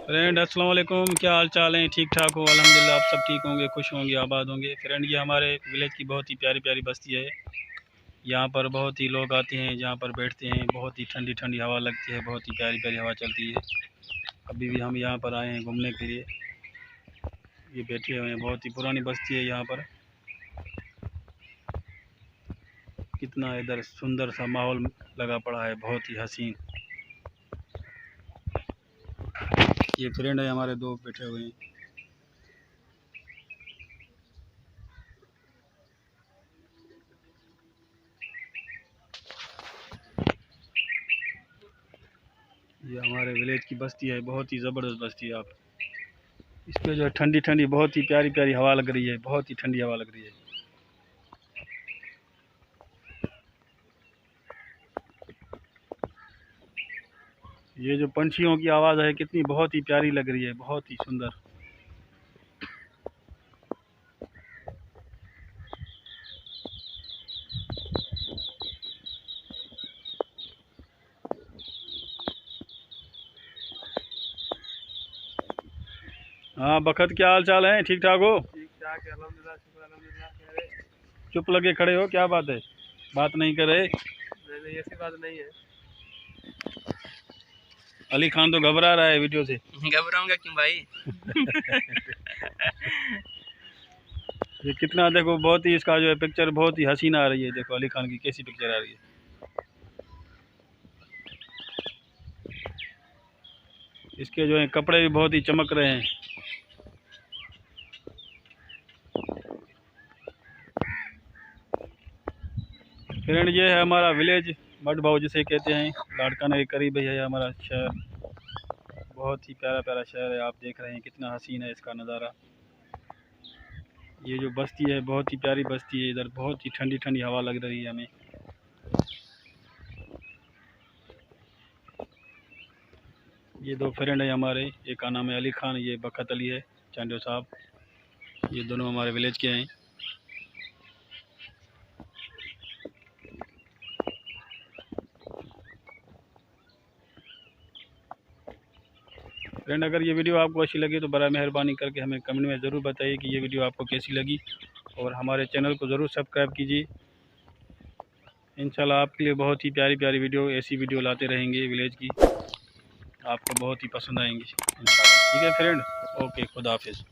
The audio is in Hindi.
फ्रेंड अस्सलाम वालेकुम, क्या हाल चाल हैं? ठीक ठाक हो? अल्हम्दुलिल्लाह, आप सब ठीक होंगे, खुश होंगे, आबाद होंगे। फ्रेंड ये हमारे विलेज की बहुत ही प्यारी प्यारी बस्ती है। यहाँ पर बहुत ही लोग आते हैं, जहाँ पर बैठते हैं, बहुत ही ठंडी ठंडी हवा लगती है, बहुत ही प्यारी प्यारी हवा चलती है। अभी भी हम यहाँ पर आए हैं घूमने के लिए। ये बैठे हुए हैं, बहुत ही पुरानी बस्ती है। यहाँ पर कितना इधर सुंदर सा माहौल लगा पड़ा है, बहुत ही हसीन। ये फ्रेंड है हमारे, दो बैठे हुए हैं। ये हमारे विलेज की बस्ती है, बहुत ही ज़बरदस्त बस्ती है। आप इस पे जो है ठंडी ठंडी बहुत ही प्यारी प्यारी हवा लग रही है, बहुत ही ठंडी हवा लग रही है। ये जो पंछियों की आवाज़ है कितनी बहुत ही प्यारी लग रही है, बहुत ही सुंदर। हाँ बखत, क्या हाल चाल है? ठीक ठाक हो? ठीक ठाक है, अल्हम्दुलिल्लाह, शुक्र अल्हम्दुलिल्लाह। चुप लगे खड़े हो, क्या बात है? बात नहीं कर रहे? नहीं, ऐसी बात नहीं है। अली खान तो घबरा रहा है वीडियो से। घबराऊंगा क्यों भाई? ये कितना, देखो बहुत ही इसका जो है पिक्चर बहुत ही हसीन आ रही है। देखो अली खान की कैसी पिक्चर आ रही है। इसके जो है कपड़े भी बहुत ही चमक रहे हैं। फ्रेंड ये है हमारा विलेज, मड भाव जिसे कहते हैं। लाड़काना के करीब ही है हमारा शहर। बहुत ही प्यारा प्यारा शहर है, आप देख रहे हैं कितना हसीन है इसका नज़ारा। ये जो बस्ती है बहुत ही प्यारी बस्ती है। इधर बहुत ही ठंडी ठंडी हवा लग रही है हमें। ये दो फ्रेंड है हमारे, एक का नाम है अली खान, ये बखत अली है चांडो साहब। ये दोनों हमारे विलेज के हैं। फ्रेंड अगर ये वीडियो आपको अच्छी लगी तो बड़ा मेहरबानी करके हमें कमेंट में ज़रूर बताइए कि ये वीडियो आपको कैसी लगी, और हमारे चैनल को ज़रूर सब्सक्राइब कीजिए। इंशाल्लाह आपके लिए बहुत ही प्यारी प्यारी वीडियो, ऐसी वीडियो लाते रहेंगे विलेज की, आपको बहुत ही पसंद आएंगी इंशाल्लाह। ठीक है फ्रेंड, ओके, खुदा हाफिज़।